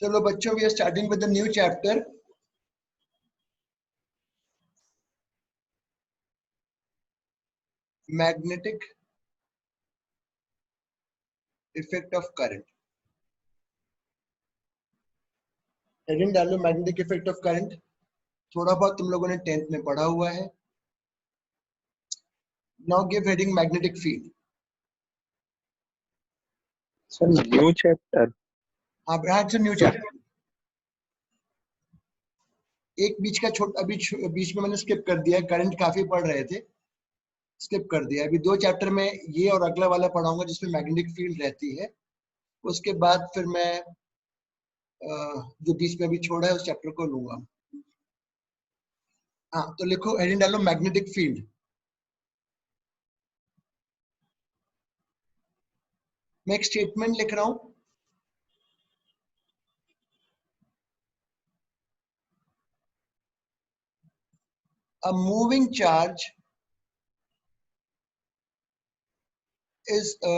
चलो बच्चों, we are starting with the new chapter. Magnetic effect of current. Heading डालो magnetic effect of current. थोड़ा बहुत तुम लोगों ने 10th में पढ़ा हुआ है. Now give heading magnetic field. Sir new chapter. हाँ, इट्स न्यू चैप्टर. एक बीच का बीच में मैंने स्किप कर दिया. करंट काफी पढ़ रहे थे, स्किप कर दिया. अभी 2 चैप्टर में ये और अगला वाला पढ़ाऊंगा जिसमें मैग्नेटिक फील्ड रहती है. उसके बाद फिर मैं जो बीच में भी छोड़ा है उस चैप्टर को लूंगा. हाँ, तो लिखो, हेडिंग डालो मैग्नेटिक फील्ड. मैं एक स्टेटमेंट लिख रहा हूं. A moving charge is a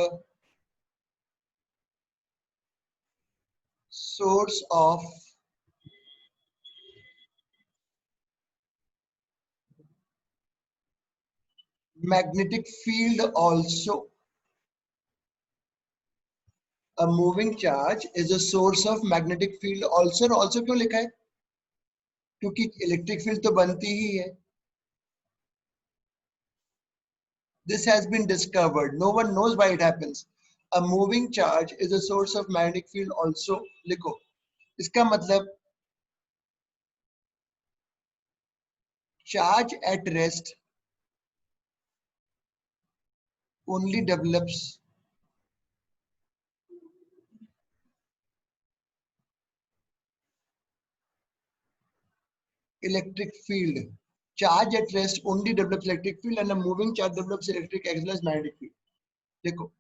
source of magnetic field also. A moving charge is a source of magnetic field also. Also क्यों लिखा है? क्योंकि इलेक्ट्रिक फील्ड तो बनती ही है. This has been discovered. No one knows why it happens. A moving charge is a source of magnetic field also. लिखो. इसका मतलब charge at rest only develops electric field. Charge at rest only develops electric field and a moving charge develops electric as well as magnetic field. देखो,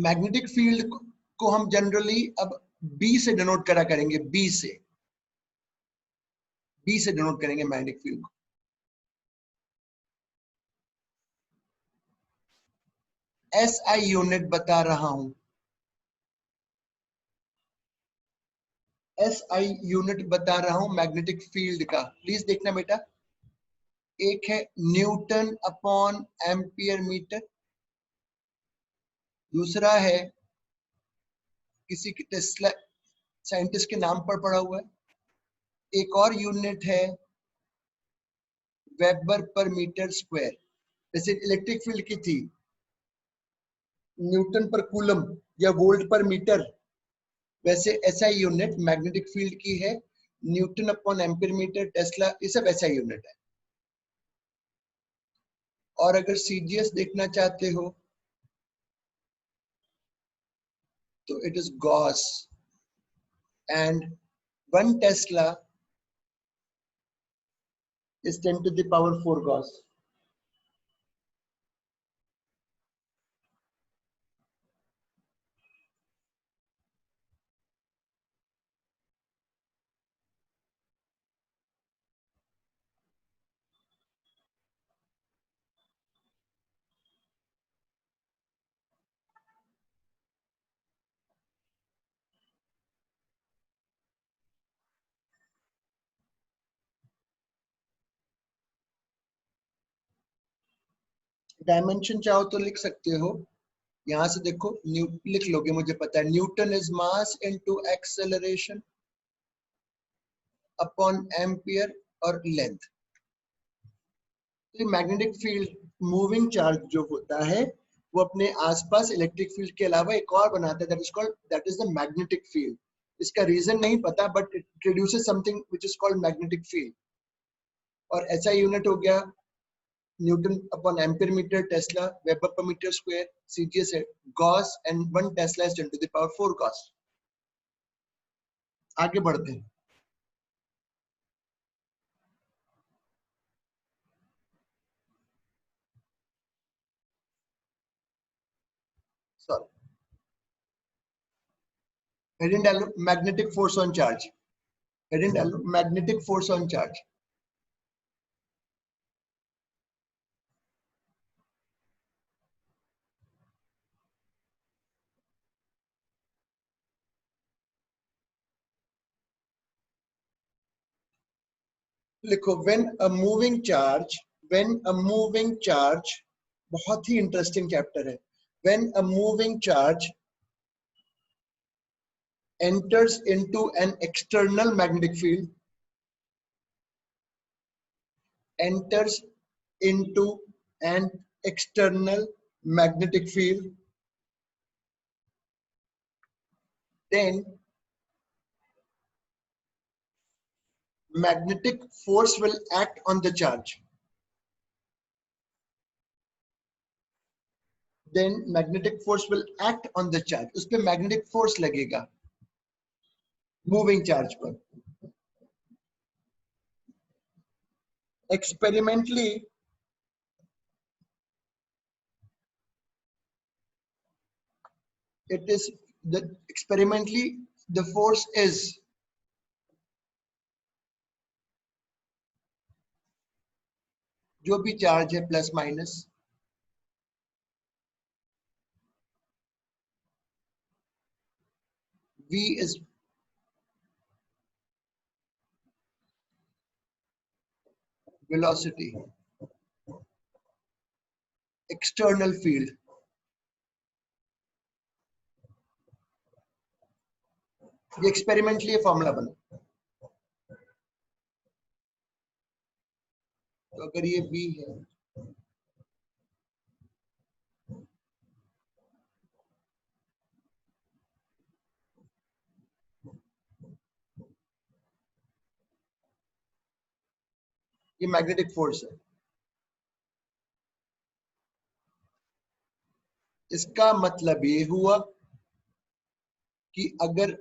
magnetic field को हम generally अब B से denote करा करेंगे. बी से denote करेंगे magnetic field को. एसआई यूनिट बता रहा हूं. एसआई यूनिट बता रहा हूं मैग्नेटिक फील्ड का. प्लीज देखना बेटा. एक है न्यूटन अपॉन एम्पियर मीटर. दूसरा है किसी की टेस्ला साइंटिस्ट के नाम पर पड़ा हुआ है. एक और यूनिट है वेबर पर मीटर स्क्वायर. जैसे इलेक्ट्रिक फील्ड की थी न्यूटन पर कूलम या वोल्ट पर मीटर, वैसे एसआई यूनिट मैग्नेटिक फील्ड की है newton upon ampere metre, tesla, ये सब एसआई यूनिट है. और अगर सीजीएस देखना चाहते हो तो it is Gauss and 1 Tesla is 10 to the power 4 Gauss. Dimension चाहो तो लिख सकते हो. यहां से देखो, लिख लोगे, मुझे पता है. Newton is mass into acceleration upon ampere और लेंथ. तो मैग्नेटिक फील्ड, मूविंग चार्ज जो होता है वो अपने आसपास इलेक्ट्रिक फील्ड के अलावा एक और बनाता है. That is the magnetic field. इसका रीजन नहीं पता, but it produces something which is called magnetic field. और ऐसा यूनिट हो गया newton upon ampere metre, tesla, weber पर मीटर स्क्वायर, सीजीएस है gauss and 1 tesla is 10 to the power 4 gauss. आगे बढ़ते हैं. sorry, heading डालो magnetic force on charge, heading डालो magnetic force on charge. लिखो when a moving charge, बहुत ही interesting chapter है. When a moving charge enters into an external magnetic field, enters into an external magnetic field, then magnetic force will act on the charge. Then magnetic force will act on the charge. उस पे magnetic force लगेगा moving charge पर. Experimentally, the force is जो भी charge है plus minus, V is velocity, external field. ये experimentally formula बना. तो अगर ये V है, ये मैग्नेटिक फोर्स है. इसका मतलब ये हुआ कि अगर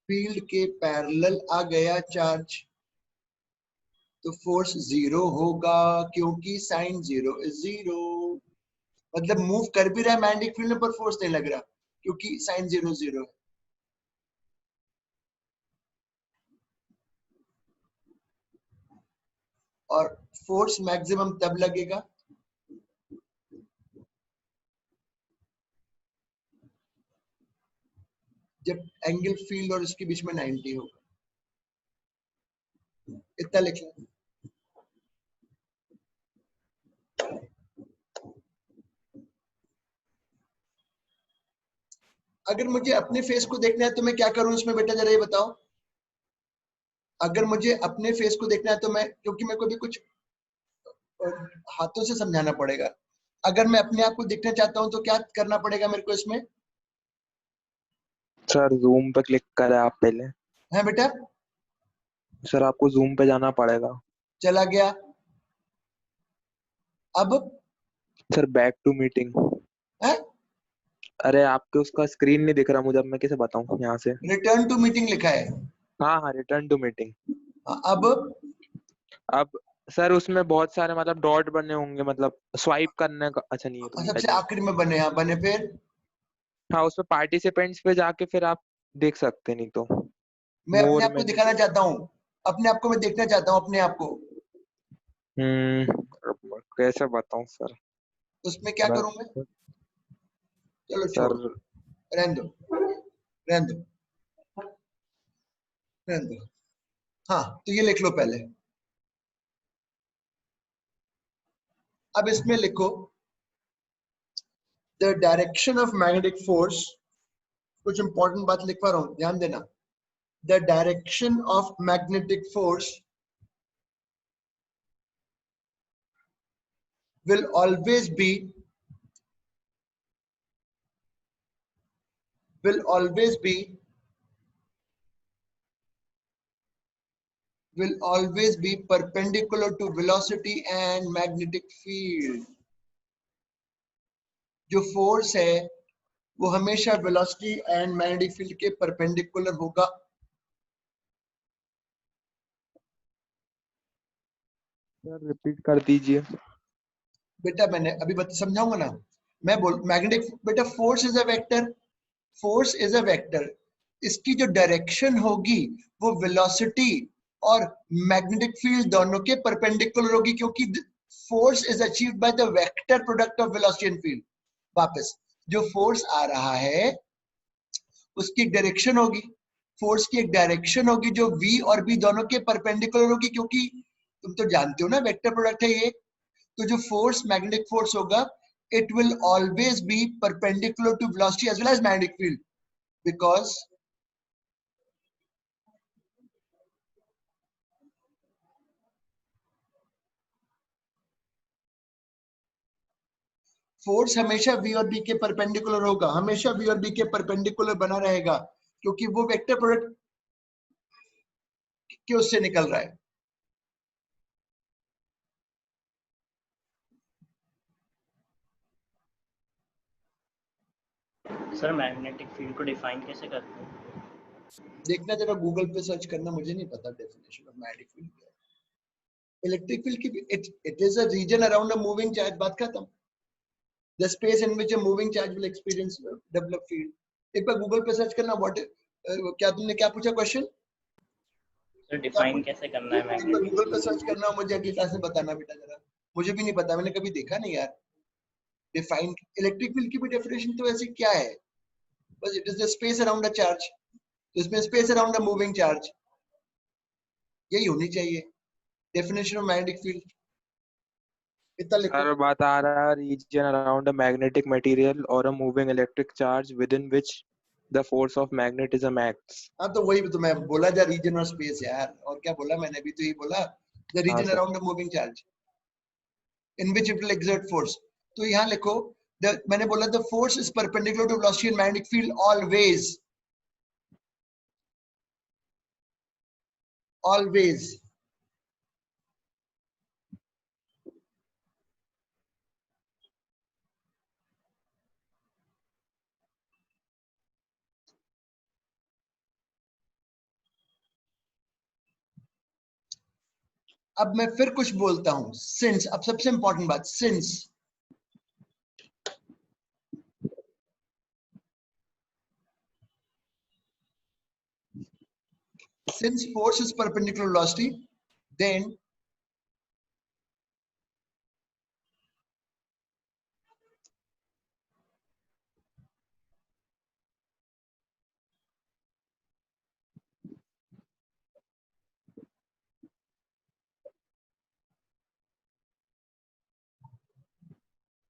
फील्ड के पैरेलल आ गया चार्ज तो फोर्स जीरो होगा, क्योंकि साइन जीरो इज जीरो. मतलब मूव कर भी रहा है मैग्नेटिक फील्ड में पर फोर्स नहीं लग रहा क्योंकि साइन जीरो जीरो है. और फोर्स मैक्सिमम तब लगेगा जब एंगल फील्ड और इसके बीच में 90 होगा. इतना लिख लें. अगर मुझे अपने फेस को देखना है तो मैं क्या करूं इसमें बेटा, जरा ये बताओ. अगर मुझे अपने फेस को देखना है तो मैं, क्योंकि मेरे को भी कुछ हाथों से समझाना पड़ेगा. अगर मैं अपने आप को देखना चाहता हूं तो क्या करना पड़ेगा मेरे को इसमें? सर जूम पे क्लिक करें आप पहले. है बेटा, सर आपको जूम पे जाना पड़ेगा. चला गया. अब सर बैक टू मीटिंग. है अरे आपके उसका स्क्रीन नहीं दिख रहा मुझे, अब मैं कैसे बताऊं यहाँ से. रिटर्न टू मीटिंग लिखा है. हाँ हाँ, रिटर्न टू मीटिंग. अब सर उसमें बहुत सारे मतलब डॉट बने होंगे, मतलब स्वाइप करने का. अच्छा नहीं है तो सबसे पहले. आखिरी में बने, यहाँ बने. फिर हाँ उसमें पार्टिसिपेंट्स पे जाके फिर आप देख सकते नहीं तो. मैं अपने मोर आप को मेन्यू. दिखाना चाहता हूँ, अपने आप को मैं देखना चाहता हूँ अपने आप को. कैसे बताऊं सर. उसमें क्या करूं मैं? चलो सर छोड़ो, रहने दो, रहने दो, रहने दो. हाँ तो ये लिख लो पहले. अब इसमें लिखो the direction of magnetic force. कुछ इंपॉर्टेंट बात लिख पा रहा हूं, ध्यान देना. The direction of magnetic force will always be will always be will always be perpendicular to velocity and magnetic field. जो फोर्स है वो हमेशा वेलोसिटी एंड मैग्नेटिक फील्ड के परपेंडिकुलर होगा. सर रिपीट कर दीजिए. बेटा मैंने अभी समझाऊंगा ना. मैं बोल मैग्नेटिक बेटा force is a vector, force is a vector, इसकी जो डायरेक्शन होगी वो वेलोसिटी और मैग्नेटिक फील्ड दोनों के परपेंडिकुलर होगी, क्योंकि force is achieved by the vector product of velocity and field. वापस जो फोर्स आ रहा है उसकी एक डायरेक्शन होगी, फोर्स की एक डायरेक्शन होगी जो v और b दोनों के परपेंडिकुलर होगी, क्योंकि तुम तो जानते हो ना वेक्टर प्रोडक्ट है ये। तो जो फोर्स मैग्नेटिक फोर्स होगा it will always be perpendicular to velocity as well as magnetic field, because force हमेशा v और b के परपेंडिकुलर होगा, हमेशा v और b के परपेंडिकुलर बना रहेगा, क्योंकि वो वेक्टर प्रोडक्ट के उससे निकल रहा है। सर मैग्नेटिक फील्ड को डिफाइन कैसे करते हैं? देखना जरा गूगल पे सर्च करना, मुझे नहीं पता डेफिनेशन ऑफ मैग्नेटिक फील्ड क्या है। इलेक्ट्रिक फील्ड की it is a reason around a moving charge, बात खत्म। The space in which a moving charge will experience develop field. एक बार गूगल पे सर्च करना व्हाट, क्या तुमने क्या पूछा क्वेश्चन? सर डिफाइन कैसे करना है एक बार मैग्नेटिक गूगल पे फील्ड? सर्च करना, मुझे अगली क्लास में बताना बेटा जरा, मुझे भी नहीं पता, मैंने कभी देखा नहीं यार। डिफाइन इलेक्ट्रिक फील्ड की भी डेफिनेशन तो ऐसी क्या है, बस it is the space around a charge, तो इसमें space around a moving charge यही होनी चाहिए डेफिनेशन ऑफ मैग्नेटिक फील्ड। इतना लिखो। सर बात आ रहा है region around a magnetic material और a moving electric charge within which the force of magnetism acts. हाँ तो वही तो मैं बोला जा, रीजन और स्पेस यार, और क्या बोला मैंने, भी तो यही बोला, द हाँ region sir. Around the moving charge in which it will exert force. तो यहाँ लिखो मैंने बोला the force is perpendicular to velocity and magnetic field always, always. अब मैं फिर कुछ बोलता हूं, सिंस, अब सबसे इंपॉर्टेंट बात, since force is perpendicular to velocity, then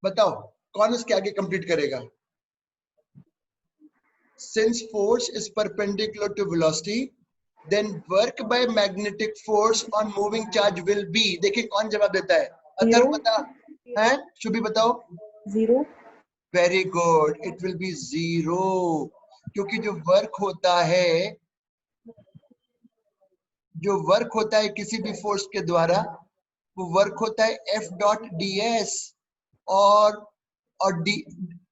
बताओ कौन इसके आगे कंप्लीट करेगा? Since force is perpendicular to velocity, then work by magnetic force on moving charge will be, देखिए कौन जवाब देता है? अगर बता है, शुभी बताओ। Zero. Very good, it will be zero, क्योंकि जो वर्क होता है, जो वर्क होता है किसी भी फोर्स के द्वारा, वो वर्क होता है एफ डॉट डी एस, और डी,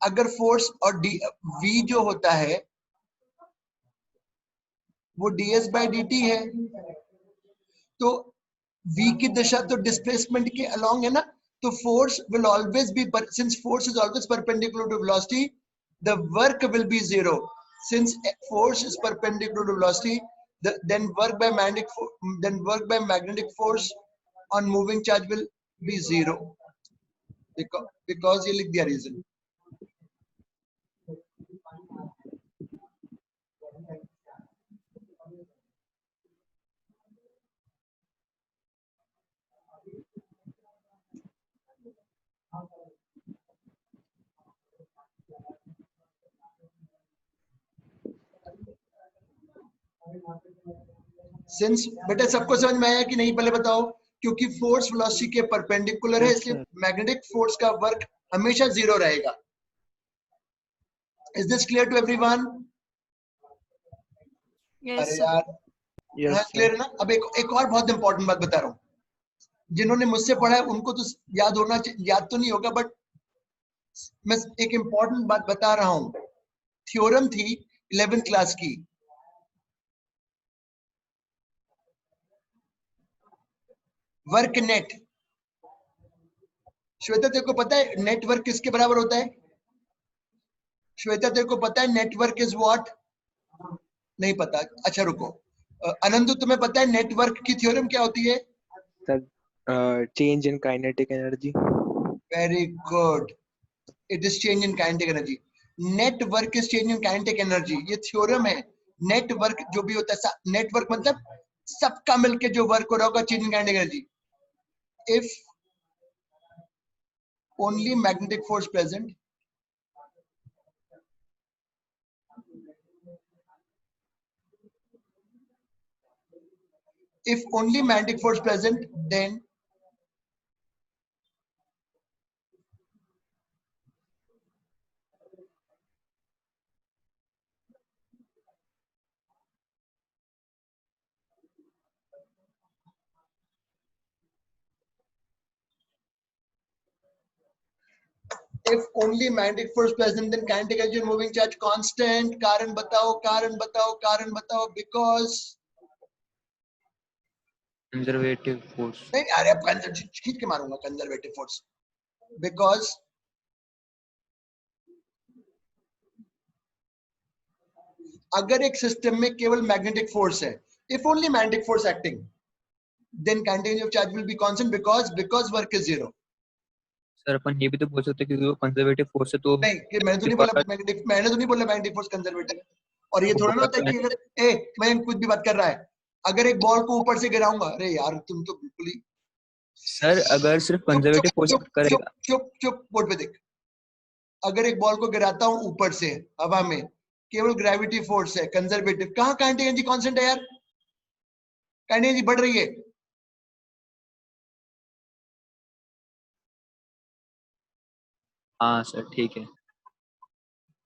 अगर फोर्स और डी वी जो होता है वो ds बाई डी टी है, तो v की दिशा तो डिस्प्लेसमेंट के अलोंग है ना, तो force will always be, since force is always perpendicular to velocity, the work will be zero. Since force is perpendicular to velocity, then work by magnetic force on moving charge will be zero, because ये लिख दिया reason. Since बेटा सबको समझ में आया कि नहीं, पहले बताओ। क्योंकि फोर्स वेलोसिटी के परपेंडिकुलर है, इसलिए मैग्नेटिक फोर्स का वर्क हमेशा जीरो रहेगा। Is this clear to everyone? अरे यार, हाँ क्लियर है ना। अब एक और बहुत इंपॉर्टेंट बात बता रहा हूँ, जिन्होंने मुझसे पढ़ा है उनको तो याद होना, याद तो नहीं होगा, बट मैं एक इंपॉर्टेंट बात बता रहा हूँ। थ्योरम थी 11th क्लास की, वर्क नेट। श्वेता तेरे को पता है नेटवर्क किसके बराबर होता है? श्वेता तेरे को पता है नेटवर्क इज व्हाट? नहीं पता, अच्छा रुको। अनंतु तुम्हें पता है नेटवर्क की थ्योरम क्या होती है? Change in kinetic energy. Very good, it is change in kinetic energy. Network is change in kinetic energy, ये थ्योरम है। नेटवर्क जो भी होता है, नेटवर्क मतलब सबका मिलके जो वर्क हो रहा होगा, change in kinetic energy. If only magnetic force present, if only magnetic force present, then if only magnetic force present, then kinetic energy and moving charge constant. कारण बताओ, कारण बताओ, कारण बताओ, because कंजर्वेटिव फोर्स। नहीं, अरे अब खींच के मारूंगा कंजर्वेटिव फोर्स, because अगर एक सिस्टम में केवल मैग्नेटिक फोर्स है, if only magnetic force acting, then kinetic energy of charge will be constant because work is zero. Sir अपन ये भी तो बोल सकते हैं क्योंकि वो कंजर्वेटिव फोर्स है तो नहीं, कि मैंने तो नहीं बोला मैग्नेटिक, मैंने तो नहीं बोला मैग्नेटिक फोर्स कंजर्वेटिव। और ये थोड़ा ना होता है कि अगर मैं कुछ भी बात कर रहा है, अगर एक बॉल को ऊपर से गिराऊंगा, अरे यार तुम तो बिल्कुल ही। सर अगर सिर्फ कंजर्वेटिव फोर्स करेगा। चुप बोर्ड पे देख। अगर एक बॉल को गिराता हूं ऊपर से हवा में, केवल ग्रेविटी फोर्स है, कंजर्वेटिव। कहाँ काइनेटिक एनर्जी कांस्टेंट है यार? काइनेटिक एनर्जी बढ़ रही है। हाँ सर ठीक है।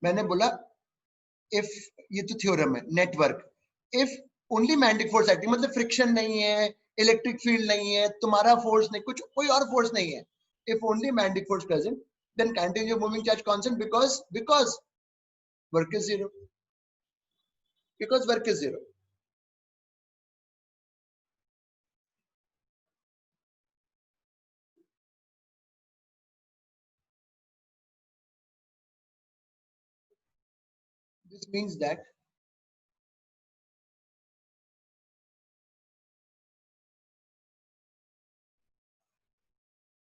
मैंने बोला इफ, ये तो थ्योरम है, network, if only magnetic force acting, मतलब फ्रिक्शन नहीं है, इलेक्ट्रिक फील्ड नहीं है, तुम्हारा फोर्स नहीं, कुछ कोई और फोर्स नहीं है, if only magnetic force present, then kinetic energy of moving charge constant because work is zero, because work is zero. This means that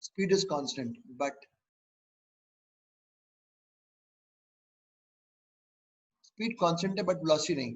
speed is constant, but speed constant है, but velocity नहीं।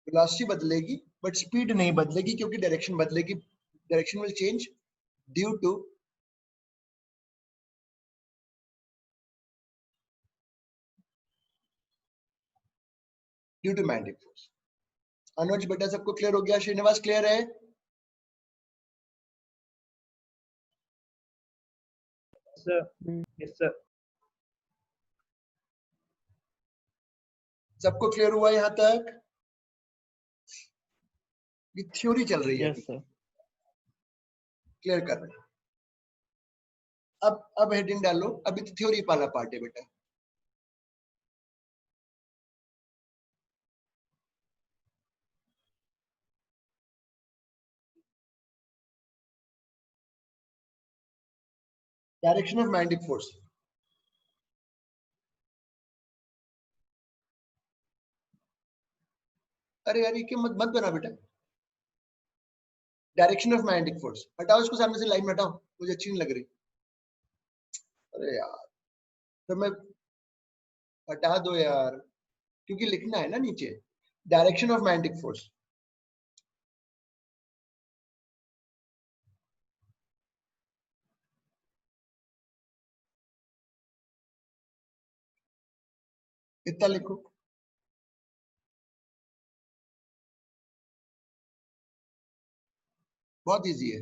Velocity बदलेगी but speed नहीं बदलेगी, क्योंकि direction बदलेगी। Direction will change due to magnetic force. Anuj बेटा सबको clear हो गया? श्रीनिवास क्लियर है? Yes sir. सबको क्लियर हुआ यहाँ तक? ये थ्योरी चल रही है, यस सर। क्लियर कर रहे हैं। अब हेडिंग डालो, अभी तो थ्योरी वाला पार्ट है बेटा। Direction of magnetic force. अरे यार ये मत मत बना बेटा। डायरेक्शन ऑफ मैग्नेटिक फोर्स हटाओ, इसको सामने से लाइन में हटाओ, मुझे अच्छी नहीं लग रही। अरे यार तो मैं, हटा दो यार, क्योंकि लिखना है ना नीचे, डायरेक्शन ऑफ मैग्नेटिक फोर्स। इतना लिखो। बहुत इजी है।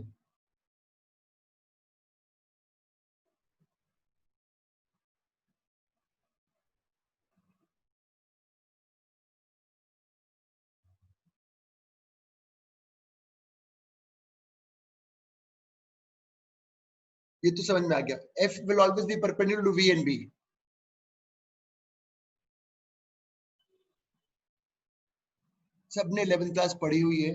ये तो समझ में आ गया. F will always be perpendicular to V and B. सबने 11th क्लास पढ़ी हुई है.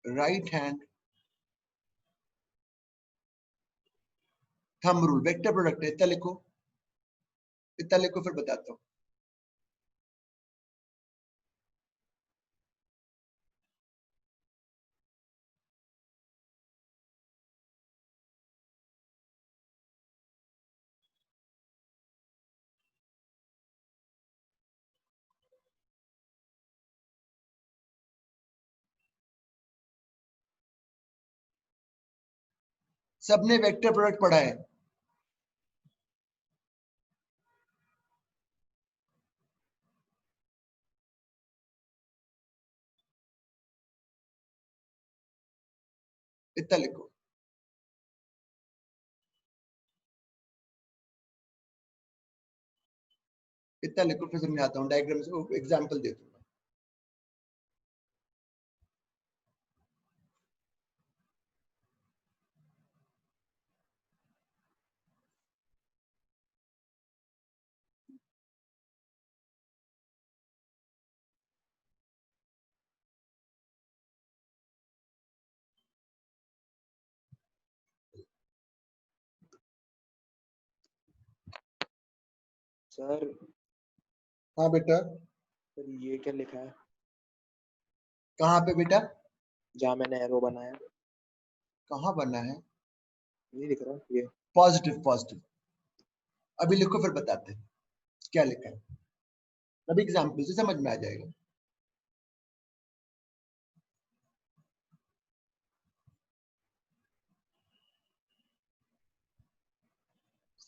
Right hand thumb rule vector product है. इतना लिखो फिर बताता हूँ. सबने वेक्टर प्रोडक्ट पढ़ा है. इतना लिखो. इतना लिखो फिर समझाता हूँ. डायग्राम से एग्जांपल दे दूंगा. सर हाँ बेटा. सर ये क्या लिखा है कहाँ पे बेटा? जहाँ मैंने एरो बनाया? कहाँ बनना है? नहीं दिख रहा ये. Positive positive. अभी लिखो फिर बताते हैं क्या लिखा है. अभी एग्जाम्पल से समझ में आ जाएगा.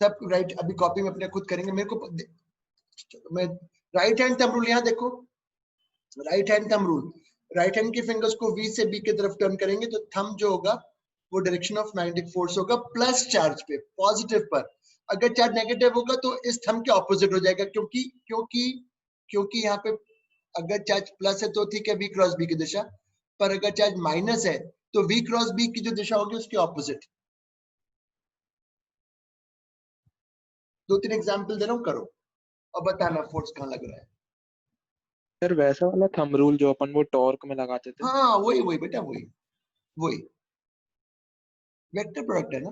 सब राइट. अभी कॉपी में अपने खुद करेंगे. मेरे को मैं राइट हैंड थंब रूल. यहाँ देखो right hand thumb rule. Right hand के फिंगर्स को V से B की तरफ टर्न करेंगे तो थंब जो होगा वो डायरेक्शन ऑफ मैग्नेटिक फोर्स होगा प्लस चार्ज पे, पॉजिटिव पर. अगर चार्ज नेगेटिव होगा तो इस थंब के ऑपोजिट हो जाएगा. क्योंकि क्योंकि क्योंकि यहाँ पे अगर चार्ज प्लस है तो ठीक है V क्रॉस B की दिशा, पर अगर चार्ज माइनस है तो V क्रॉस B की जो दिशा होगी उसके ऑपोजिट. 2-3 एग्जाम्पल दे रहा हूँ, करो और बताना फोर्स कहाँ लग रहा है. सर वैसा वाला थंब रूल जो अपन वो टॉर्क में लगाते थे. हाँ वही वही बेटा, वही वेक्टर प्रोडक्ट है ना.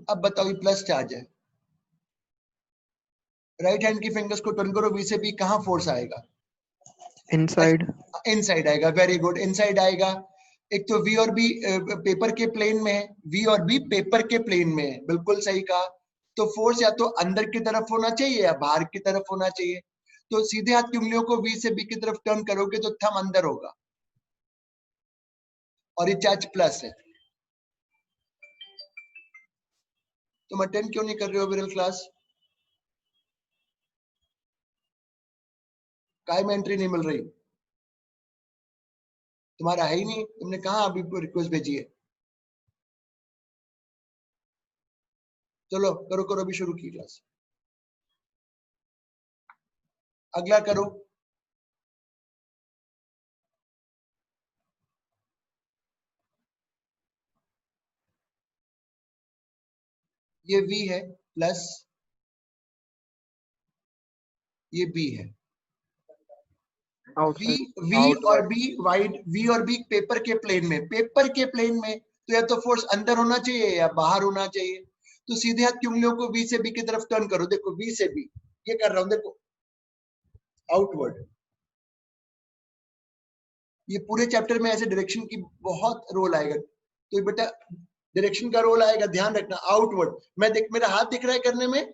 अब बताओ ये प्लस चार्ज है. राइट हैंड की फिंगर्स को टर्न करो V से B, कहाँ फोर्स आएगा? इनसाइड. इनसाइड आएगा. वेरी गुड, इनसाइड आएगा. एक तो V और B पेपर के प्लेन में है. V और B पेपर के प्लेन में है. बिल्कुल सही कहा. तो फोर्स या तो अंदर की तरफ होना चाहिए या बाहर की तरफ होना चाहिए. तो सीधे हाथ की उंगलियों को V से B की तरफ टर्न करोगे तो थंब अंदर होगा और ये चार्ज प्लस है. तुम अटेंड क्यों नहीं कर रहे हो विरल क्लास? काय में एंट्री नहीं मिल रही? तुम्हारा है ही नहीं. तुमने कहा अभी रिक्वेस्ट भेजी है? चलो करो करो, अभी शुरू की क्लास. अगला करो. ये V है प्लस ये B है. V और B वाइड. V और B पेपर के प्लेन में, पेपर के प्लेन में तो या तो फोर्स अंदर होना चाहिए या बाहर होना चाहिए. तो सीधे हाथ की उंगलियों को V से B की तरफ टर्न करो. देखो V से B ये कर रहा हूं. देखो आउटवर्ड. ये पूरे चैप्टर में ऐसे डायरेक्शन की बहुत रोल आएगा. तो बेटा डायरेक्शन का रोल आएगा, ध्यान रखना. आउटवर्ड. मैं देख, मेरा हाथ दिख रहा है करने में?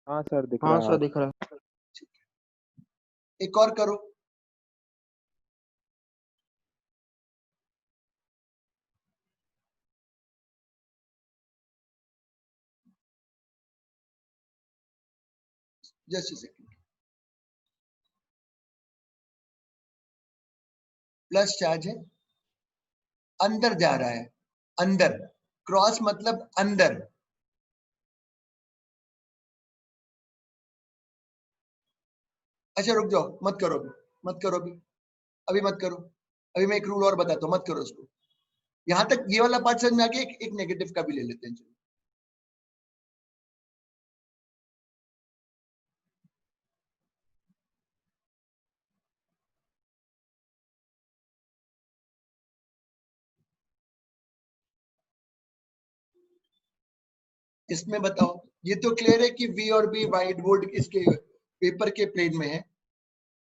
हाँ सर दिख हाँ रहा सर है. दिख रहा है. एक और करो. Just a second. Plus charge है, अंदर जा रहा है. अंदर, क्रॉस मतलब अंदर। अच्छा रुक जाओ, मत करो अभी, मत करो अभी, अभी मत करो। अभी मैं एक रूल और बताता हूँ, मत करो उसको। यहां तक ये वाला पार्ट समझ में आ गया। एक नेगेटिव का भी ले लेते हैं, चलो। इसमें बताओ, ये तो क्लियर है कि वी और बी व्हाइट बोर्ड इसके पेपर के प्लेन में है,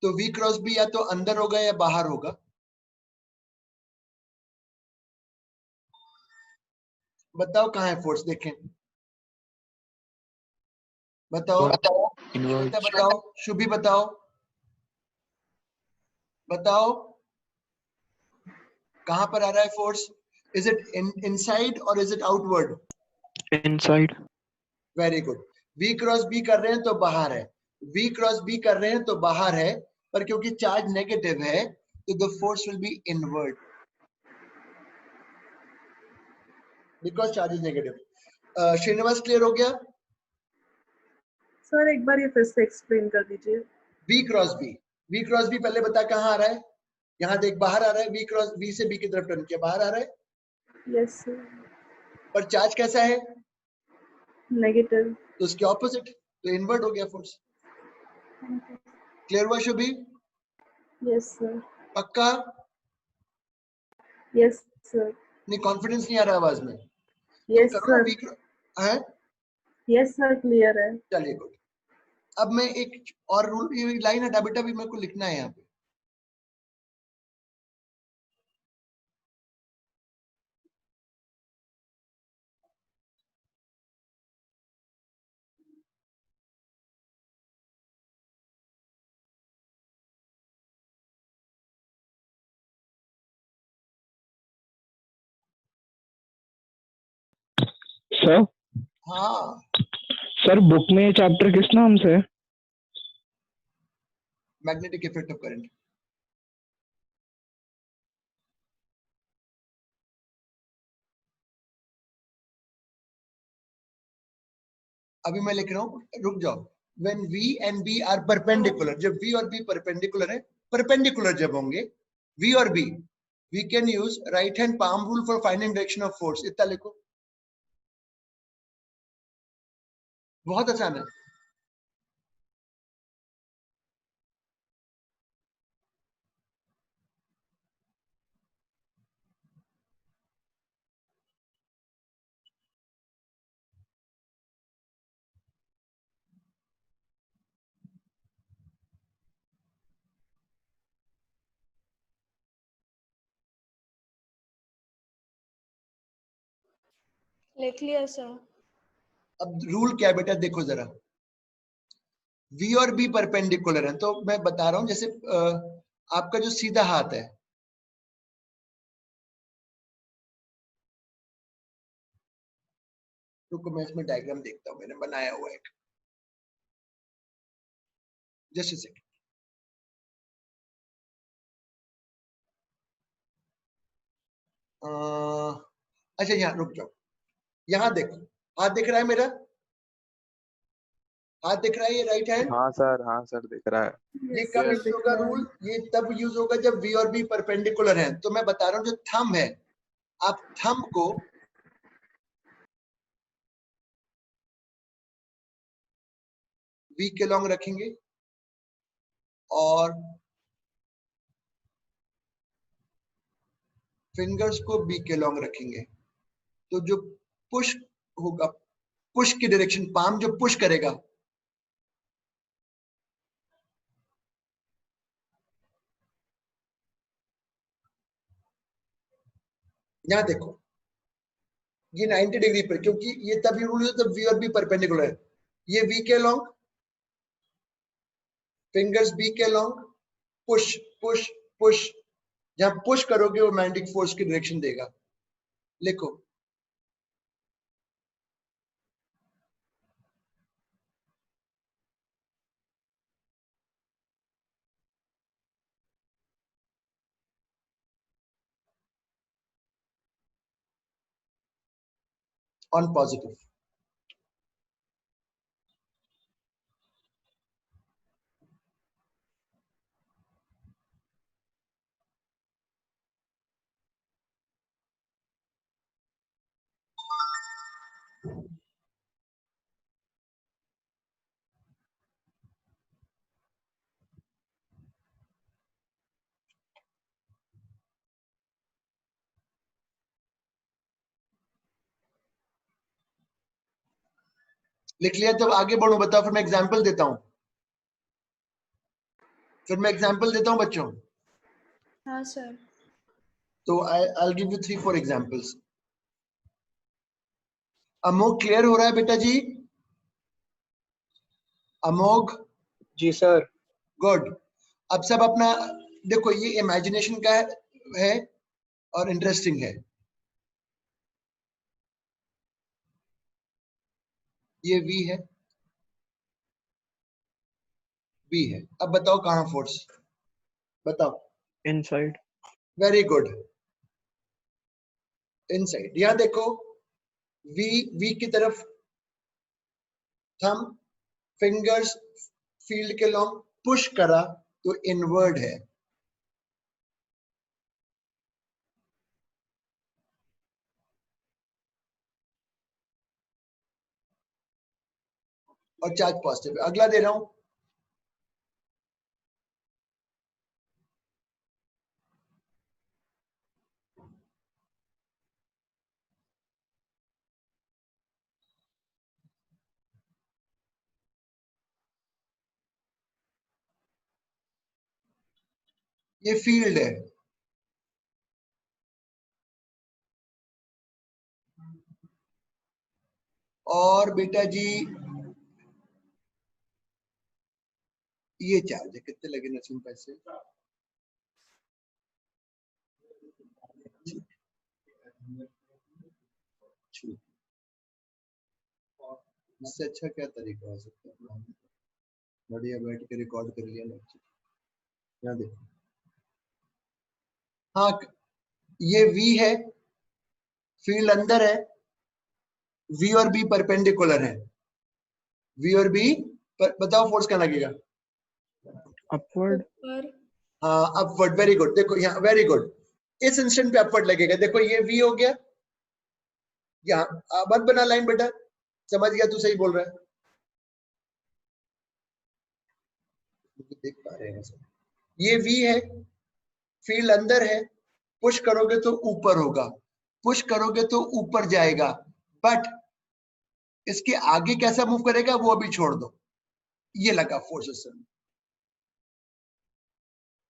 तो वी क्रॉस बी या तो अंदर होगा या बाहर होगा। बताओ कहाँ है फोर्स, देखें, बताओ। इनवर्ड। श्वेता बताओ, शुभी बताओ, बताओ कहां पर आ रहा है फोर्स। इज इट इनसाइड और is it outward? Inside. Very good. We cross B कर रहे हैं तो बाहर है, वी क्रॉस बी कर रहे हैं तो बाहर है, पर क्योंकि चार्ज नेगेटिव है तो the force will be inward because charge is negative. Srinivas clear हो गया? सर एक बार ये फिर से एक्सप्लेन कर दीजिए। V cross B, V cross B पहले बता कहाँ आ रहा है। यहाँ देख बाहर आ रहा है, वी क्रॉस बी से बी की तरफ टर्न किया, बाहर आ रहा है। Yes sir. पर चार्ज कैसा है? नेगेटिव। तो उसके ऑपोजिट, तो इनवर्ट हो गया फोर्स। क्लियर हुआ शुभी? Yes sir. पक्का? Yes sir. नहीं, कॉन्फिडेंस नहीं आ रहा आवाज में। तुम यस करो ना सर। वी है। यस सर क्लियर है। चलिए गुड। अब मैं एक और रूल, ये लाइन हटा बेटा, भी मेरे को लिखना है यहाँ पे। सर हाँ, सर बुक में ये चैप्टर किस नाम से है? Magnetic effect of current. अभी मैं लिख रहा हूँ, रुक जाओ। When V and B are perpendicular, जब V और B परपेंडिकुलर है, परपेंडिकुलर जब होंगे V और B, we can use right hand palm rule for finding direction of force. इतना लिखो, बहुत आसान है। लिख लिया सर। अब रूल क्या है बेटा, देखो जरा। V और B परपेंडिकुलर है, तो मैं बता रहा हूं, जैसे आपका जो सीधा हाथ है, रुको मैं इसमें डायग्राम देखता हूं, मैंने बनाया हुआ है एक, जस्ट सेकंड। अच्छा यहाँ रुक जाओ, यहाँ देखो, हाथ दिख रहा है मेरा, हाथ दिख रहा है, ये राइट हैंड। हाँ सर दिख रहा है। ये यस कब सर यूज दिख होगा रहा है। रूल? ये तब यूज होगा जब V और B परपेंडिकुलर हैं। तो मैं बता रहा हूँ, जो थंब है, आप थंब को V के लॉन्ग रखेंगे और फिंगर्स को B के लॉन्ग रखेंगे, तो जो पुश होगा, पुश की डायरेक्शन, पाम जो पुश करेगा, यहाँ देखो, ये 90 डिग्री पर, क्योंकि ये तभी रूल है जब V और B परपेंडिकुलर है। ये V के लॉन्ग, फिंगर्स B के लॉन्ग, पुश पुश पुश। जहां पुश करोगे वो मैग्नेटिक फोर्स की डायरेक्शन देगा। लिखो, on positive. लिख लिया? तो आगे बढ़ूं? बताओ, फिर मैं एग्जांपल देता हूं। बच्चों। हाँ सर। तो I'll give you 3-4 examples. Amogh clear हो रहा है बेटा जी? अमोघ? जी सर। गुड। अब सब अपना देखो, ये इमेजिनेशन का है और इंटरेस्टिंग है। ये V है, B है। अब बताओ कहां फोर्स? बताओ। इनसाइड। Very good, inside. यहां देखो, V की तरफ थंब फिंगर्स फील्ड के लॉन्ग पुश करा तो इनवर्ड है। और चार्ज पॉजिटिव है। अगला दे रहा हूं। ये फील्ड है, और बेटा जी ये चार्ज है। कितने लगे नसीम पैसे? इससे अच्छा क्या तरीका हो सकता है? बढ़िया बैठ के रिकॉर्ड कर लिया लेक्चर। यहाँ देखो, हाँ ये V है, फील्ड अंदर है, V और B परपेंडिकुलर है। V और B बताओ फोर्स क्या लगेगा? अपवर्ड। हाँ अपवर्ड। Very good. देखो यहाँ, वेरी गुड, इस इंस्टेंट पे अपवर्ड लगेगा। देखो ये V हो गया, यहाँ मत बना लाइन बेटा, समझ गया? तू सही बोल रहा है, देख पा रहे हैं सब। ये V है, फील्ड अंदर है, पुश करोगे तो ऊपर होगा, पुश करोगे तो ऊपर जाएगा, बट इसके आगे कैसा मूव करेगा वो अभी छोड़ दो। ये लगा फोर्स सिस्टम,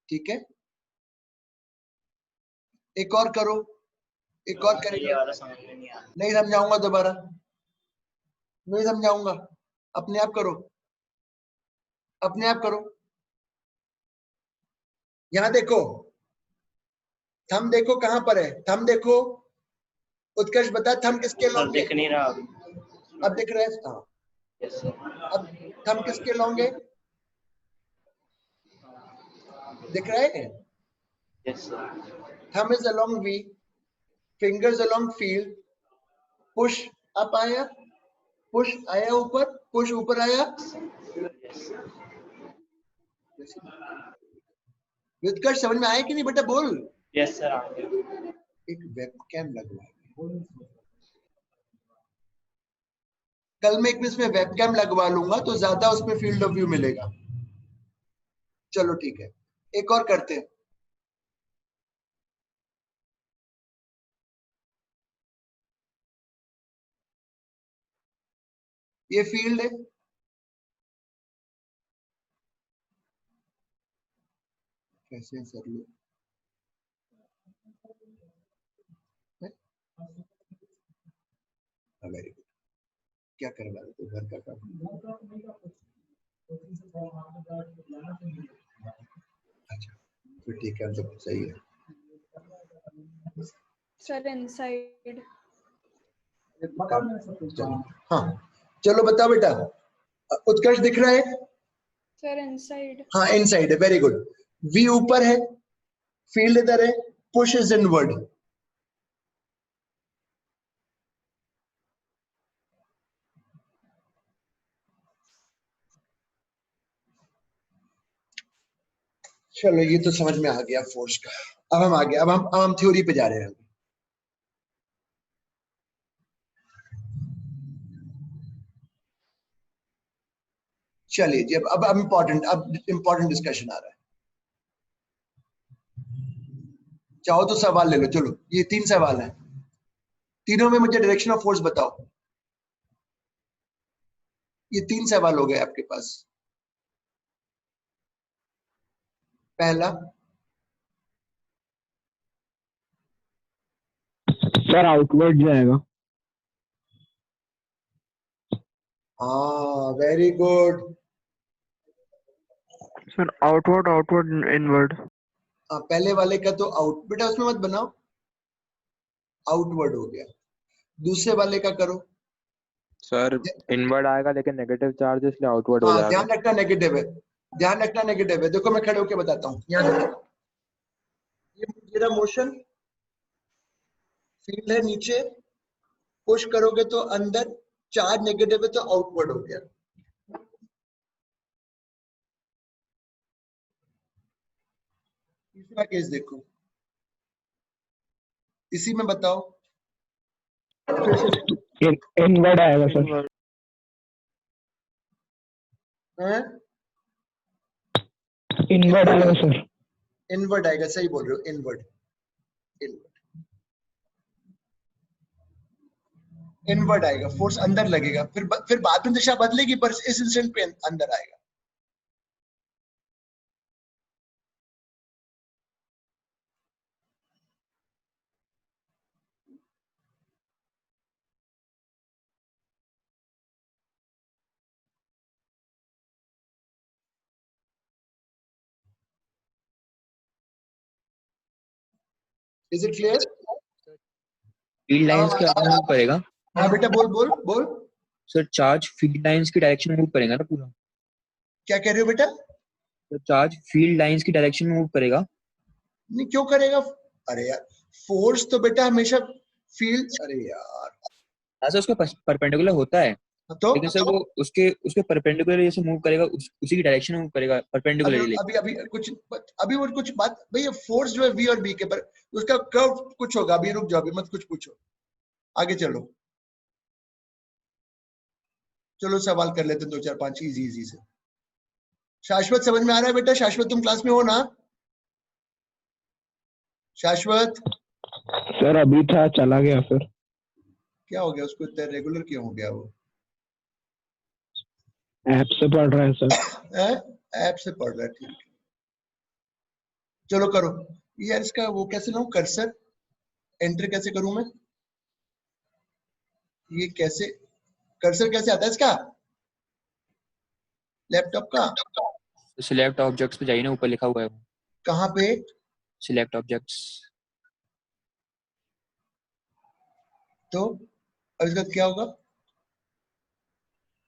ठीक है? एक और करो, एक और ये करेंगे। वाला समझ में नहीं आ रहा। नहीं समझाऊंगा दोबारा, नहीं समझाऊंगा, अपने आप करो, अपने आप करो। यहां देखो, थंब देखो कहां पर है, थंब देखो। उत्कर्ष बता, थंब किसके सर लॉन्ग है? दिख नहीं रहा अभी। अब दिख रहा है? हाँ। Yes sir. अब थंब किसके लॉन्ग है? दिख रहा है? Yes sir. Thumb is along V, fingers along field, push up आया, पुश आया ऊपर, पुश ऊपर आया। उत्कर्ष समझ में आया कि नहीं बेटा? बोल। यस सर, आ गया। एक वेबकैम लगवा, कल मैं एक इसमें वेबकैम लगवा लूंगा तो ज्यादा उसमें फील्ड ऑफ व्यू मिलेगा। चलो ठीक है, एक और करते हैं। ये फील्ड है, कैसे सर लोग? Very good. क्या करवा रहे थे? घर का काम? अच्छा, तो ठीक है, तो सही है। Sir inside. चलो, हाँ चलो बताओ बेटा, उत्कर्ष दिख रहा है? Sir inside. हाँ इनसाइड है, वेरी गुड। V ऊपर है, फील्ड इधर है, पुश इज इनवर्ड। चलो ये तो समझ में आ गया फोर्स का। अब हम आगे, अब हम थ्योरी पे जा रहे हैं। चलिए जी, अब इम्पोर्टेंट डिस्कशन आ रहा है। चाहो तो सवाल ले लो। चलो ये 3 सवाल हैं, तीनों में मुझे डायरेक्शन ऑफ फोर्स बताओ। ये 3 सवाल हो गए आपके पास। पहला, सर आउटवर्ड जाएगा। हाँ very good. Sir outward outward inward. पहले वाले का तो आउट, बेटा उसमें मत बनाओ, आउटवर्ड हो गया। दूसरे वाले का करो। सर इनवर्ड आएगा लेकिन नेगेटिव चार्ज इसलिए आउटवर्ड हो हाँ जाएगा। ध्यान रखना नेगेटिव है, ध्यान रखना नेगेटिव है। देखो मैं खड़े होके बताता हूँ, यहाँ देखो, ये मेरा मोशन फील्ड है, नीचे पुश करोगे तो अंदर, चार्ज नेगेटिव है तो आउटवर्ड हो गया। तीसरा केस देखो, इसी में बताओ। फिर से इनवर्ड आएगा सर। इनवर्ड। हैं? इनवर्ड आएगा सर। इनवर्ड आएगा, सही बोल रहे हो, इनवर्ड। इनवर्ड आएगा, फोर्स अंदर लगेगा, फिर बाद में दिशा बदलेगी, पर इस इंस्टेंट पे अंदर आएगा। Is it clear? Field lines के आगे मूव करेगा। हाँ बेटा बोल बोल बोल। सर चार्ज फील्ड लाइंस की डायरेक्शन में मूव करेगा ना पूरा। क्या कह रहे हो बेटा? तो चार्ज फील्ड लाइंस की डायरेक्शन में मूव करेगा। नहीं क्यों करेगा? अरे यार फोर्स तो बेटा हमेशा फील्ड, अरे यार ऐसा उसके परपेंडिकुलर होता है, तो लेकिन सर वो उसके उसके परपेंडिकुलर जैसे मूव करेगा, उसी की डायरेक्शन में मूव करेगा अभी परपेंडिकुलरली। अभी वो कुछ बात भैया, फोर्स जो है वी और बी के पर, उसका कर्व कुछ होगा। अभी रुक जाओ, अभी मत कुछ पूछो, आगे चलो। चलो सवाल कर लेते हैं 2 4 5 इजी इजी से। शाश्वत समझ में आ रहा है बेटा? शाश्वत तुम क्लास में हो ना? शाश्वत सर अभी था, चला गया सर। क्या हो गया उसको, इतना रेगुलर क्यों हो गया वो? ऐप से पढ़ रहा है सर। ऐप से पढ़ रहा है, ठीक है। चलो करो यार, इसका वो कैसे लाऊं, कर्सर एंटर कैसे करूं मैं? ये कैसे, कर्सर कैसे आता है इसका लैपटॉप का? सिलेक्ट ऑब्जेक्ट्स पे जाइए ना, ऊपर लिखा हुआ है कहाँ पे? Select objects. तो और इसका क्या होगा?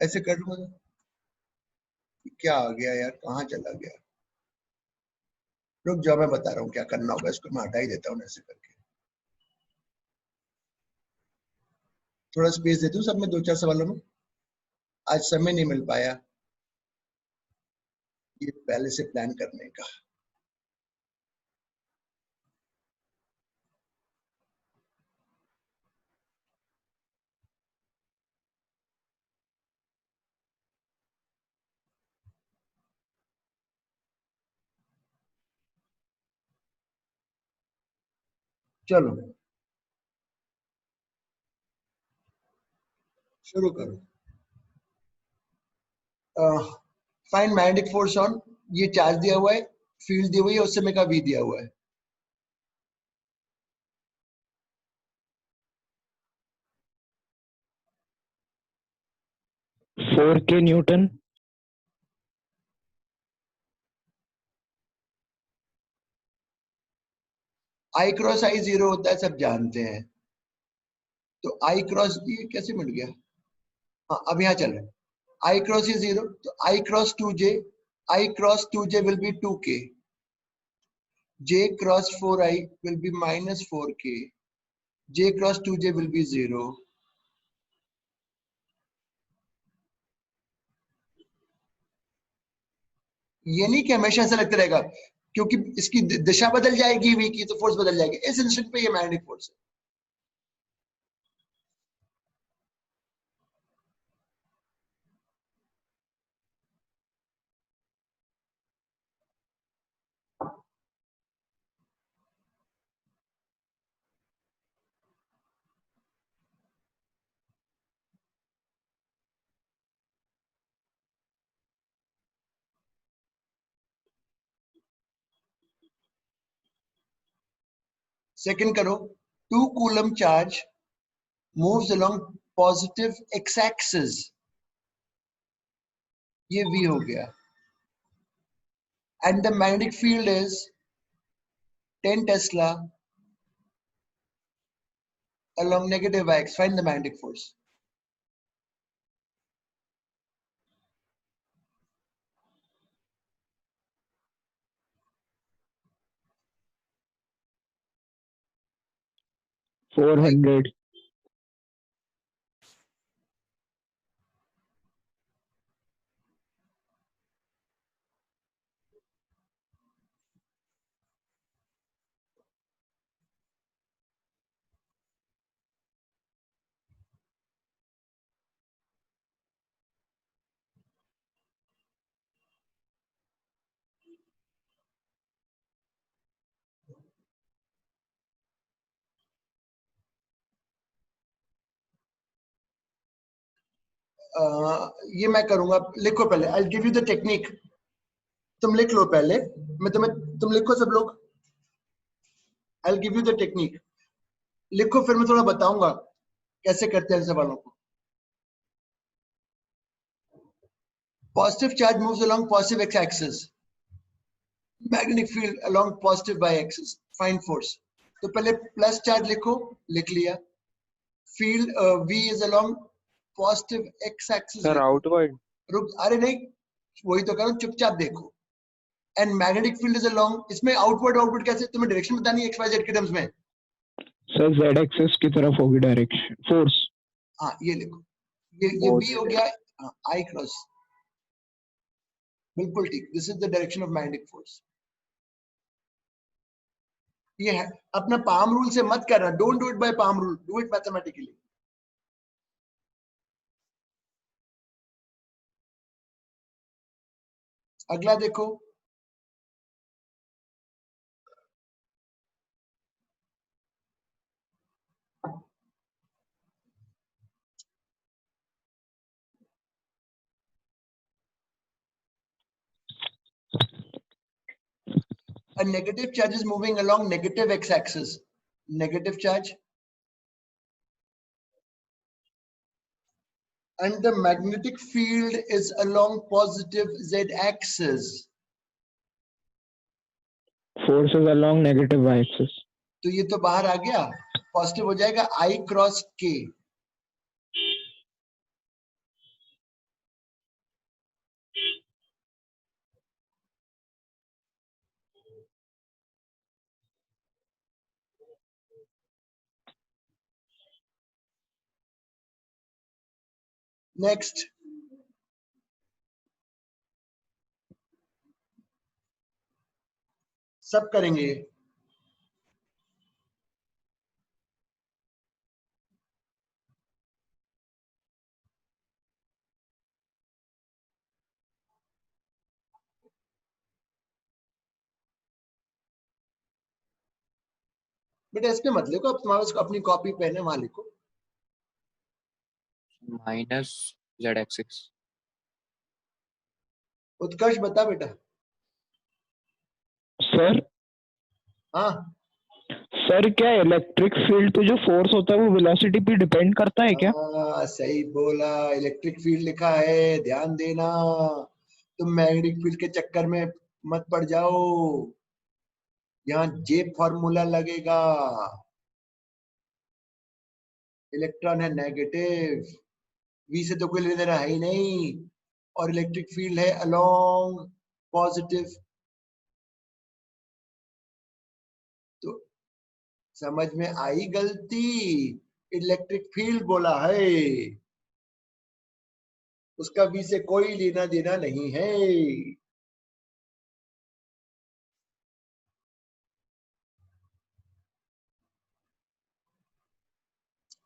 ऐसे कर लूंगा तो क्या आ गया यार, कहाँ चला गया? रुक जाओ, मैं बता रहा हूँ क्या करना होगा। इसको मैं हटा ही देता हूँ ऐसे करके। थोड़ा स्पेस देता हूँ सब में, 2 4 सवालों में। आज समय नहीं मिल पाया ये पहले से प्लान करने का। चलो शुरू करो। फाइंड मैग्नेटिक फोर्स ऑन, ये चार्ज दिया हुआ है, फील्ड दी हुई है, उस समय का वी दिया हुआ है। फोर के न्यूटन। आई क्रॉस आई 0 होता है, सब जानते हैं। तो आई क्रॉस, ये कैसे मिल गया? हाँ अब यहाँ चल रहा है। आई क्रॉस is 0, तो I cross 2j, I cross 2j will be 2k, j cross 4i will be minus 4k, j cross 2j will be 0। ये नहीं कि हमेशा ऐसा लगता रहेगा क्योंकि इसकी दिशा बदल जाएगी v की, तो फोर्स बदल जाएगी। इस इंस्टेंट पे ये मैग्नेटिक फोर्स है। सेकंड करो, 2 coulomb charge moves along positive x-axis, ये v हो गया, and the magnetic field is 10 Tesla along negative x. Find the magnetic force. Four hundred. ये मैं करूंगा, लिखो पहले। I'll give you the technique. तुम लिख लो पहले, तुम लिखो सब लोग। I'll give you the technique. लिखो, फिर मैं थोड़ा बताऊंगा कैसे करते हैं सवालों को। Positive charge moves along positive x-axis. Magnetic field along positive y-axis. Find force. तो पहले प्लस चार्ज लिखो, लिख लिया। Field v is along positive x-axis. Sir outward. रुक, अरे नहीं, वही तो कह रहा हूं, चुपचाप देखो। And magnetic field is along, इसमें आउटवर्ड कैसे, तुम्हें डायरेक्शन बतानी है एक्स वाई जेड के टर्म्स में। सर जेड एक्सिस की तरफ होगी डायरेक्शन फोर्स। हाँ ये लिखो, ये बी हो गया, आई क्रॉस, बिल्कुल ठीक। This is the direction of magnetic force. ये है, अपना पाम रूल से मत करना, don't do it by palm rule, do it mathematically. अगला देखो, a negative charge is moving along negative x-axis. Negative charge, and the magnetic field is along positive z-axis. Force is along negative Y axis. तो ये तो बाहर आ गया, positive हो जाएगा आई cross के। नेक्स्ट, सब करेंगे। बेटा इस पे मत लिखो, अब तुम्हारे पास अपनी कॉपी पेन है, वहां लिखो। Minus Z axis. उत्कर्ष बता बेटा। सर हाँ सर क्या इलेक्ट्रिक फील्ड पे जो फोर्स होता है वो वेलोसिटी पे डिपेंड करता है क्या? सही बोला, इलेक्ट्रिक फील्ड लिखा है, ध्यान देना। तुम मैग्नेटिक फील्ड के चक्कर में मत पड़ जाओ, यहाँ जे फॉर्मूला लगेगा। इलेक्ट्रॉन है नेगेटिव, वी से तो कोई लेना देना है ही नहीं, और इलेक्ट्रिक फील्ड है अलोंग पॉजिटिव। तो समझ में आई गलती, इलेक्ट्रिक फील्ड बोला है, उसका वी से कोई लेना देना नहीं है।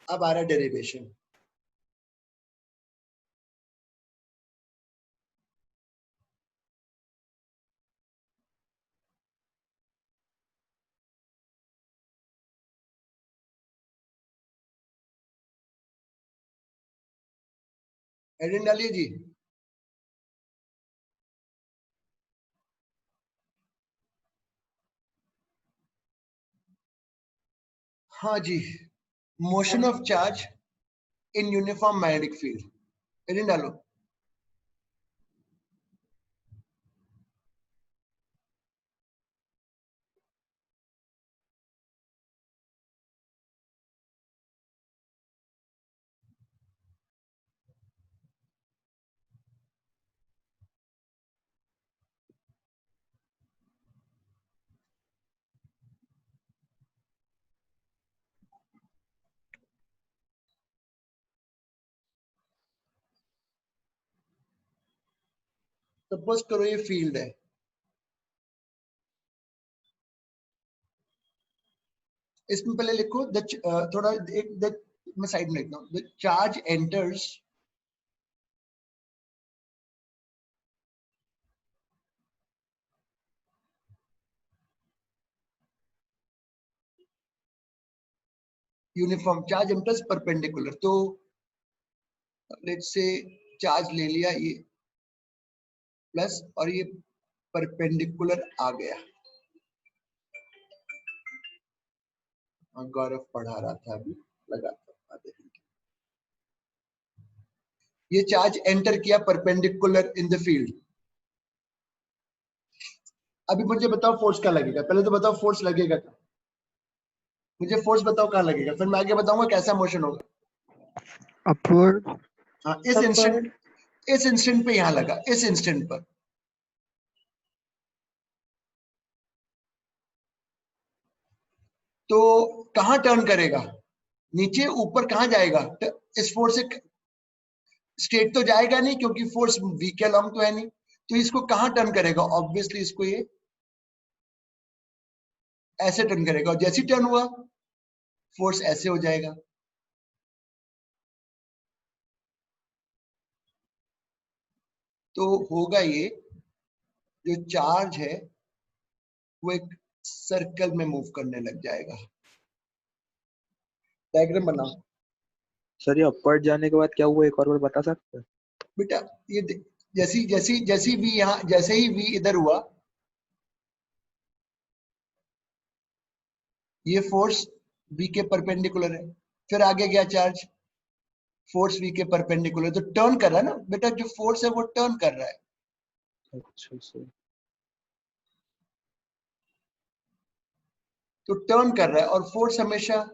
अब आ रहा है डेरिवेशन। हेडिंग डालिए जी। हाँ जी, motion of charge in uniform magnetic field, heading डालो। सपोज करो ये फील्ड है, इसमें पहले लिखो थोड़ा एक मैं साइड में लिखता हूँ, the charge enters uniform, charge enters perpendicular. तो लेट्स से चार्ज ले लिया ये प्लस और ये परपेंडिकुलर आ गया। गौरव पढ़ा रहा था अभी, लगा था आधे घंटे। ये चार्ज एंटर किया परपेंडिकुलर इन द फील्ड। अभी मुझे बताओ फोर्स क्या लगेगा, पहले तो बताओ फोर्स लगेगा क्या, मुझे फोर्स बताओ कहाँ लगेगा, फिर मैं आगे बताऊंगा कैसा मोशन होगा। अपवर्ड। हाँ, इस इंस्टेंट पे यहाँ लगा, इस इंस्टेंट पर। तो कहाँ टर्न करेगा, नीचे ऊपर कहाँ जाएगा, इस फोर्स से स्ट्रेट तो जाएगा नहीं क्योंकि फोर्स वी के अलोंग तो है नहीं, तो इसको कहाँ टर्न करेगा, ऑब्वियसली इसको ये ऐसे टर्न करेगा, और जैसे टर्न हुआ फोर्स ऐसे हो जाएगा। तो होगा ये, जो चार्ज है वो एक सर्कल में मूव करने लग जाएगा। डायग्राम बनाओ सर ये अपवर्ड जाने के बाद क्या हुआ, एक और बार बता सकते हैं? बेटा। ये जैसी जैसी जैसी भी यहाँ, जैसे ही v इधर हुआ, ये फोर्स v के परपेंडिकुलर है, फिर आगे गया चार्ज, फोर्स v के परपेंडिकुलर, तो टर्न कर रहा है ना बेटा, जो फोर्स है वो टर्न कर रहा है। अच्छा सर। तो टर्न कर रहा है, और फोर्स हमेशा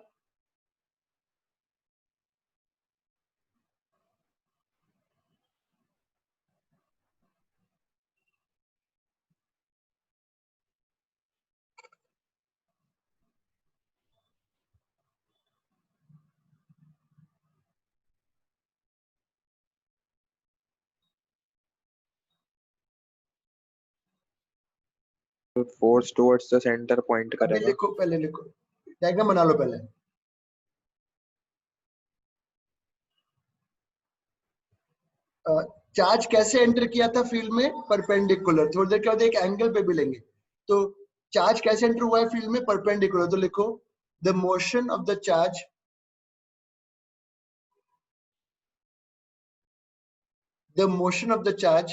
force towards the centre point अभी करेगा। लिखो, पहले लिखो, डायग्राम बना लो पहले। चार्ज कैसे एंटर किया था फील्ड में, परपेंडिकुलर। थोड़ी देर के बाद एक एंगल पे भी लेंगे। तो चार्ज कैसे एंटर हुआ है फील्ड में, परपेंडिकुलर। तो लिखो the motion of the charge, the motion of the charge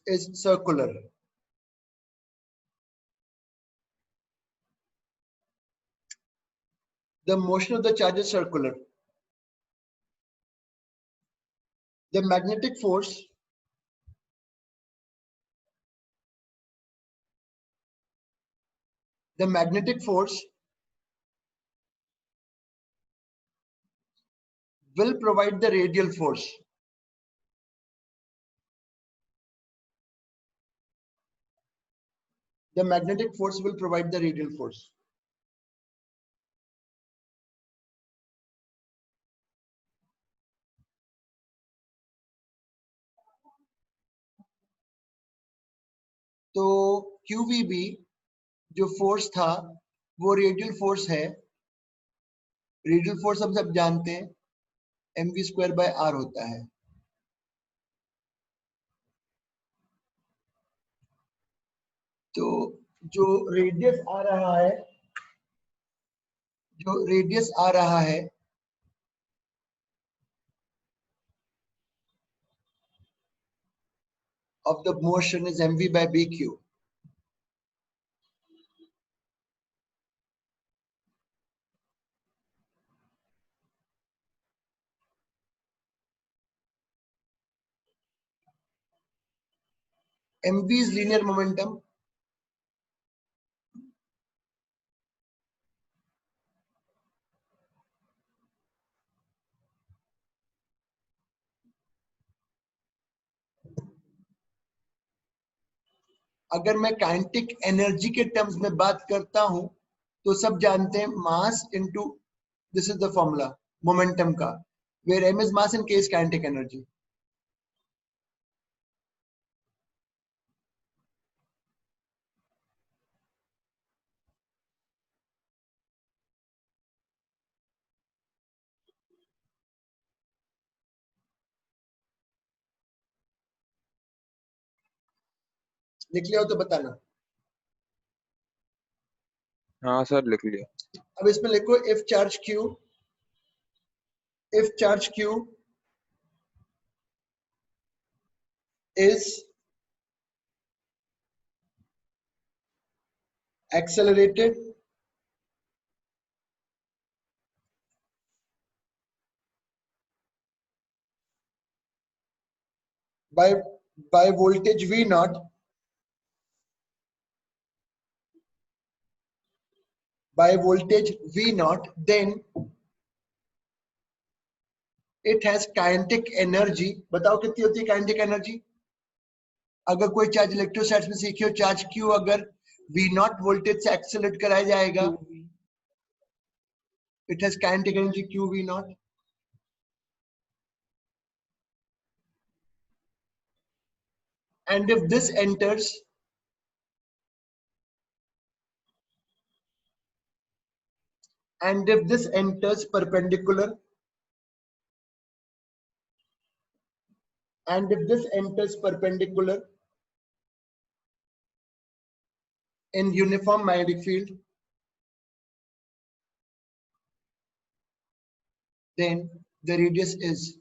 is circular. The motion of the charge is circular. The magnetic force will provide the radial force. The magnetic force will provide the radial force. तो QVB जो force था वो radial force है। Radial force हम सब जानते हैं mv²/r होता है। तो जो रेडियस आ रहा है, of the motion is mv/bq. mv is linear momentum. अगर मैं काइनेटिक एनर्जी के टर्म्स में बात करता हूं तो सब जानते हैं mass into, this is the formula momentum का, where m is mass and k is kinetic energy. लिख लिया हो तो बताना। हाँ सर लिख लिया। अब इसमें लिखो if charge q is accelerated by voltage v naught, then it has kinetic energy. बताओ कितनी होती है kinetic energy? अगर कोई चार्ज इलेक्ट्रोस्टैटिक्स में सीखियो, चार्ज q अगर v naught वोल्टेज से एक्सेलरेट कराया जाएगा, it has kinetic energy q v naught. And if this enters perpendicular, in uniform magnetic field, then the radius is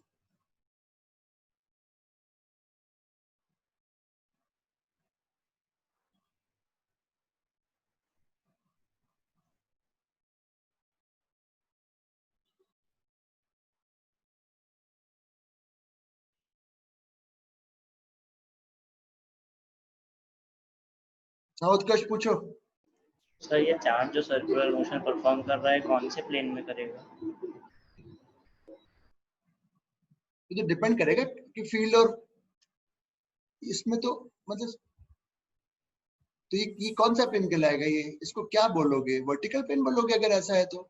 उत्कर्ष पूछो। सर ये charge जो सर्कुलर मोशन परफॉर्म कर रहा है कौन से प्लेन में करेगा? ये तो डिपेंड करेगा कि फील्ड और इसमें तो मतलब तो ये कौन सा पेन कहलाएगा? ये इसको क्या बोलोगे? वर्टिकल पेन बोलोगे अगर ऐसा है तो?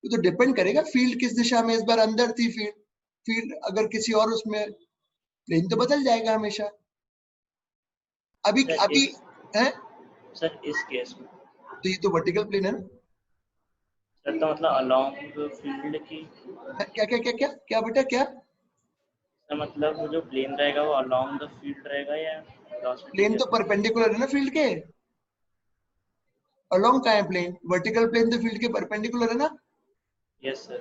ये तो डिपेंड करेगा फील्ड किस दिशा में। इस बार अंदर थी फील्ड अगर किसी और उसमें, प्लेन तो बदल जाएगा हमेशा। अभी है सर इस केस में तो ये तो वर्टिकल प्लेन है ना सर, तो मतलब अलोंग फील्ड की क्या क्या क्या क्या क्या बेटा क्या? सर मतलब वो जो प्लेन रहेगा वो अलोंग द फील्ड रहेगा या प्लेन तो परपेंडिकुलर है ना फील्ड के। अलोंग का है प्लेन? वर्टिकल प्लेन तो फील्ड के परपेंडिकुलर है ना। Yes sir.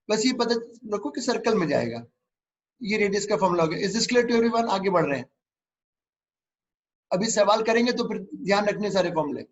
बस ये पता रखो कि सर्कल में जाएगा। ये रेडियस का फॉर्मूला हो गया। Is this clear to everyone? आगे बढ़ रहे हैं। अभी सवाल करेंगे तो फिर ध्यान रखने सारे फॉर्मूले।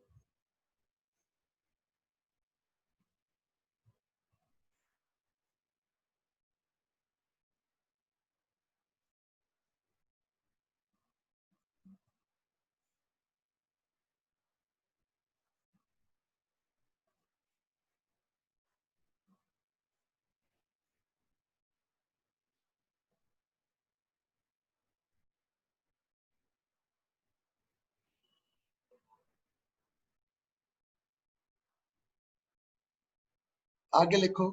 आगे लिखो।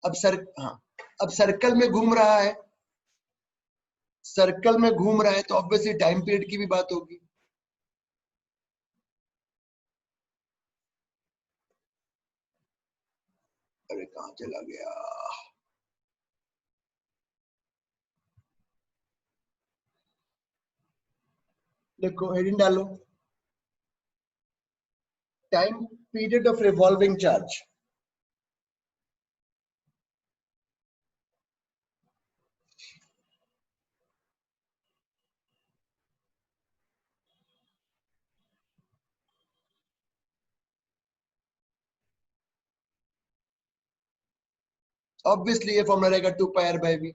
अब सर्कल में घूम रहा है, तो ऑब्वियसली टाइम पीरियड की भी बात होगी। अरे कहाँ चला गया? देखो हेडिंग डालो, time period of revolving charge. Obviously ये फॉर्मूला रहेगा 2 pi R by V.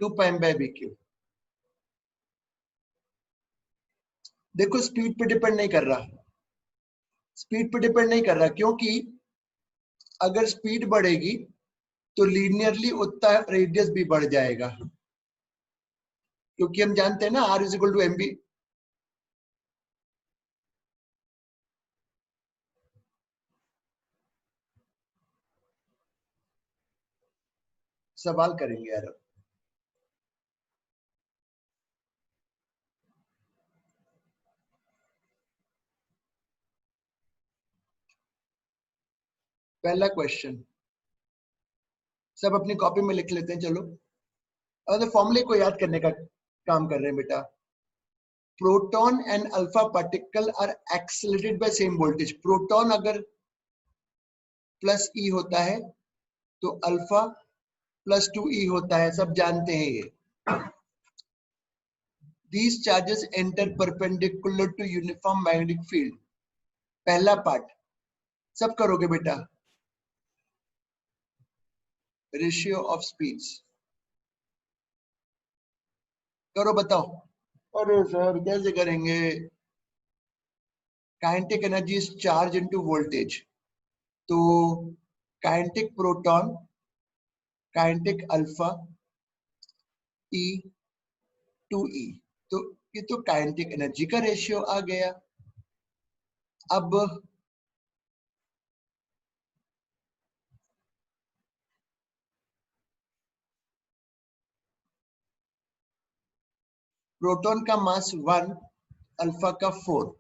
Two pi by V Q. देखो स्पीड पे डिपेंड नहीं कर रहा, स्पीड पे डिपेंड नहीं कर रहा, क्योंकि अगर स्पीड बढ़ेगी तो लीनियरली उतना रेडियस भी बढ़ जाएगा, क्योंकि हम जानते हैं ना R is equal to M B. सवाल करेंगे यार। पहला क्वेश्चन सब अपनी कॉपी में लिख लेते हैं, चलो। और फॉर्मूले को याद करने का काम कर रहे हैं बेटा। Proton and alpha particle are accelerated by same voltage. Proton अगर प्लस ई होता है तो अल्फा प्लस 2e होता है, सब जानते हैं ये। These charges enter perpendicular to uniform magnetic field। पहला पार्ट सब करोगे बेटा। रेशियो ऑफ स्पीड्स करो, बताओ। अरे सर कैसे करेंगे? Kinetic energy is charge into voltage, तो kinetic proton, kinetic alpha, E to E, तो ये तो काइनेटिक एनर्जी का रेशियो आ गया। अब प्रोटॉन का मास 1, अल्फा का 4।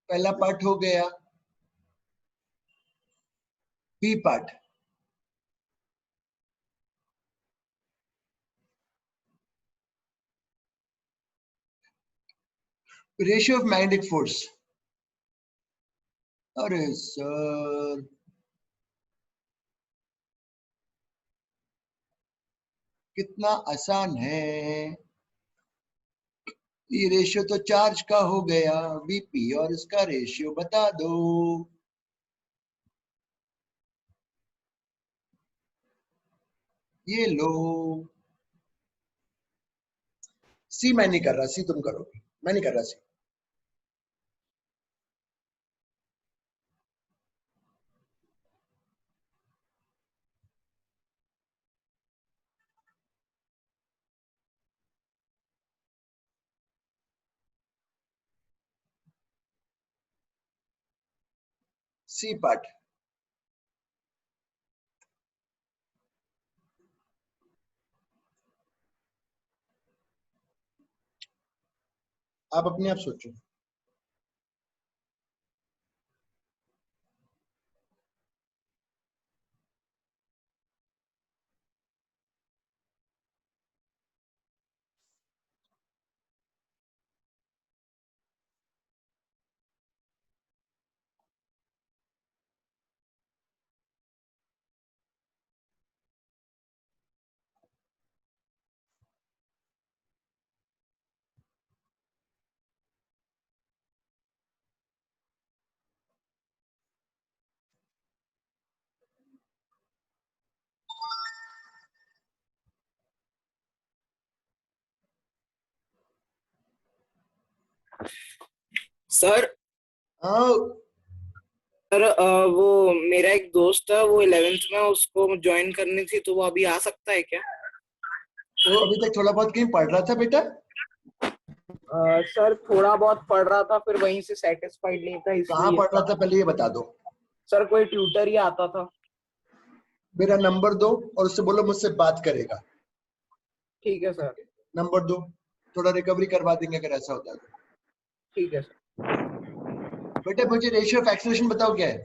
पहला पार्ट हो गया। B part, ratio of magnetic force. अरे सर कितना आसान है, ये रेशियो तो चार्ज का हो गया वीपी, और इसका रेशियो बता दो। ये लो। सी मैं नहीं कर रहा, सी तुम करोगे, मैं नहीं कर रहा सी। सी पार्ट, आप अपने आप सोचो। सर हाँ, सर वो मेरा एक दोस्त है, वो 11th में, उसको ज्वाइन करनी थी, तो वो अभी आ सकता है क्या? वो अभी तक थोड़ा बहुत कहीं पढ़ रहा था बेटा? सर थोड़ा बहुत पढ़ रहा था, फिर वहीं से सेटिस्फाइड नहीं था, कहाँ इसलिए। पढ़ रहा था पहले ये बता दो। सर कोई ट्यूटर ही आता था। मेरा नंबर दो और उससे बोलो मुझसे बात करेगा। ठीक है सर। नंबर दो, थोड़ा रिकवरी करवा देंगे अगर ऐसा होता है तो। ठीक है सर। बेटा मुझे रेशियो ऑफ एक्सेलरेशन बताओ क्या है?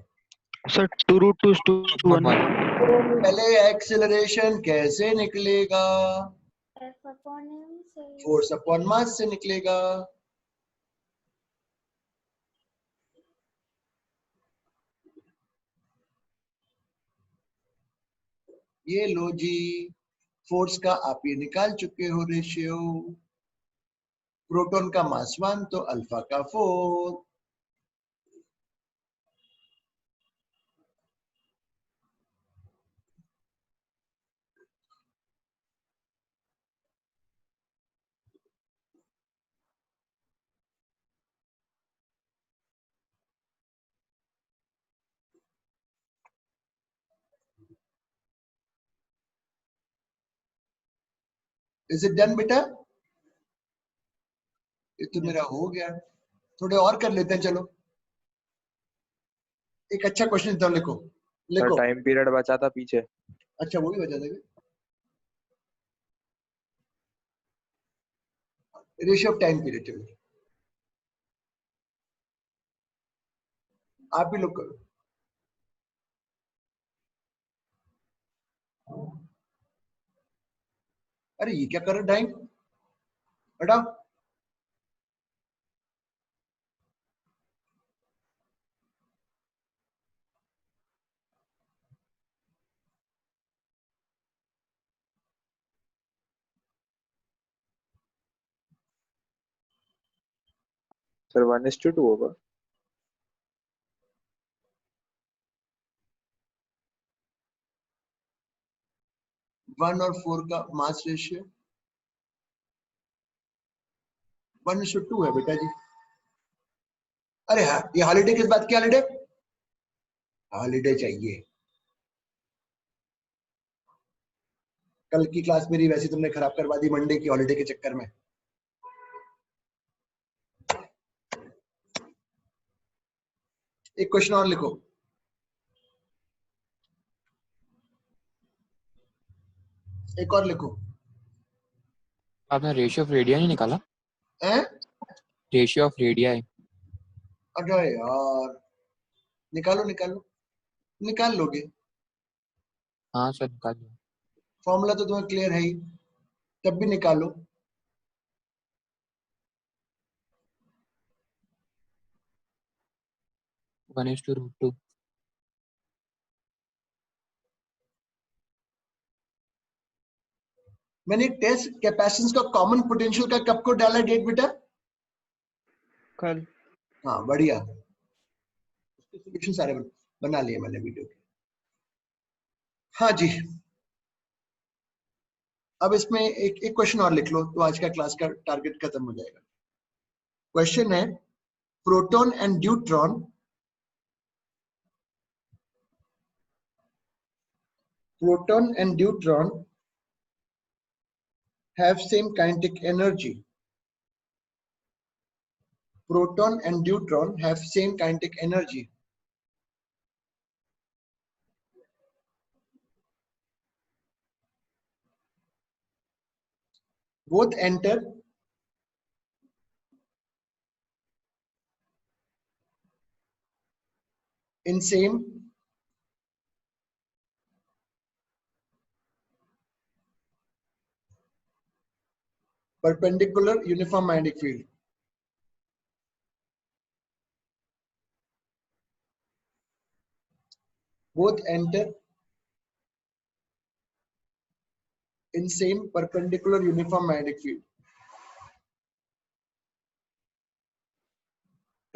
सर 2√2:1। पहले एक्सेलरेशन कैसे निकलेगा? F upon M से फोर्स अपॉन मास से निकलेगा। ये लो जी, फोर्स का आप ये निकाल चुके हो रेशियो। प्रोटॉन का मास 1 तो अल्फा का 4। इज इट डन बेटा? ये तो मेरा हो गया। थोड़े और कर लेते हैं चलो। एक अच्छा क्वेश्चन देता हूं, लिखो सर लिखो। टाइम पीरियड बचा था पीछे। अच्छा वो भी बता देंगे। रेशियो ऑफ टाइम पीरियड, चलो आप ही लोग करो। अरे ये क्या कर रहे टाइम, हटाओ। सर 1:2 होगा। 1 और 4 का मास रेशियो 1:2 है बेटा जी। अरे हाँ, ये हॉलीडे किस बात की हॉलीडे? हॉलीडे चाहिए। कल की क्लास मेरी वैसे तुमने खराब करवा दी मंडे की हॉलीडे के चक्कर में। एक क्वेश्चन और लिखो। एक और लिखो। आपने रेशियो ऑफ रेडिया नहीं निकाला? हैं? रेशियो ऑफ रेडिया है। अरे यार, निकालो निकालो, निकाल लोगे। हाँ सर निकाल लिया। फॉर्मूला तो तुम्हें क्लियर है ही, तब भी निकालो। One is to root two. मैंने टेस्ट कैपेसिटेंस का कॉमन पोटेंशियल का कब को डाला डेट बेटा? कल। हाँ बढ़िया, सॉल्यूशन सारे बना लिए मैंने वीडियो के। हाँ जी, अब इसमें एक एक क्वेश्चन और लिख लो तो आज का क्लास का टारगेट खत्म हो जाएगा। क्वेश्चन है, proton and neutron have same kinetic energy. Proton and neutron have same kinetic energy. Both enter in same perpendicular uniform magnetic field. Both enter in same perpendicular uniform magnetic field.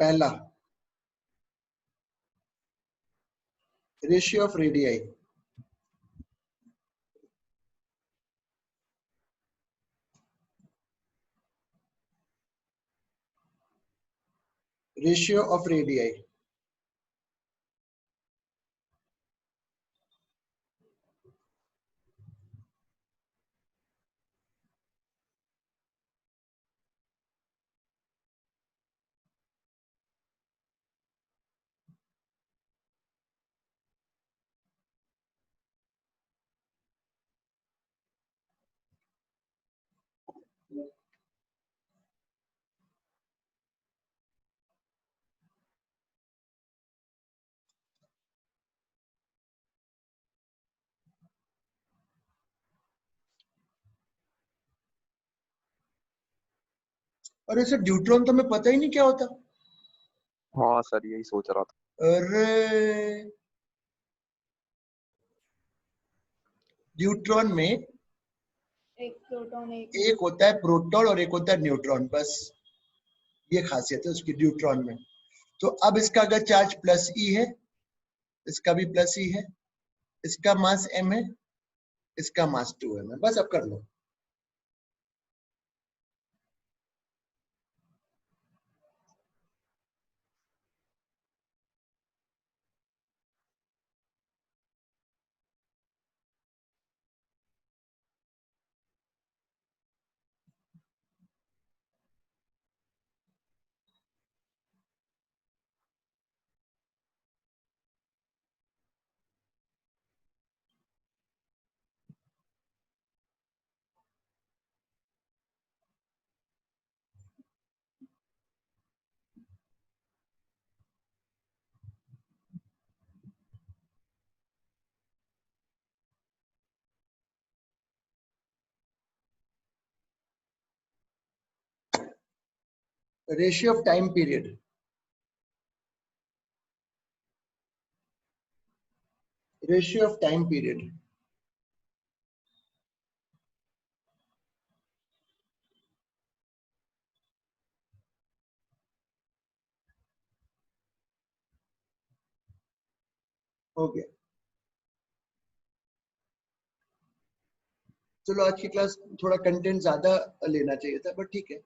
पहला ratio of radii. Ratio of radii. अरे sir deuteron तो हमें पता ही नहीं क्या होता। हाँ sir यही सोच रहा था। अरे ड्यूट्रॉन में एक प्रोटॉन एक होता है प्रोटॉन और एक होता है न्यूट्रॉन, बस ये खासियत है उसकी ड्यूट्रॉन में। तो अब इसका अगर चार्ज प्लस ई है, इसका भी प्लस ई है, इसका मास m है, इसका मास 2m है, बस अब कर लो। Ratio of time period, ratio of time period हो गया। चलो आज की क्लास थोड़ा कंटेंट ज्यादा लेना चाहिए था, बट ठीक है।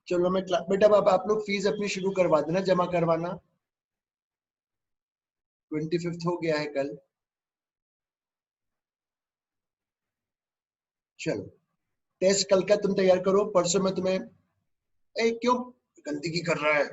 चलो मैं बेटा अब आप लोग फीस अपनी शुरू करवा देना, जमा करवाना। 25 हो गया है कल। चलो टेस्ट कल का तुम तैयार करो, परसों में तुम्हें क्यों गंदगी कर रहा है।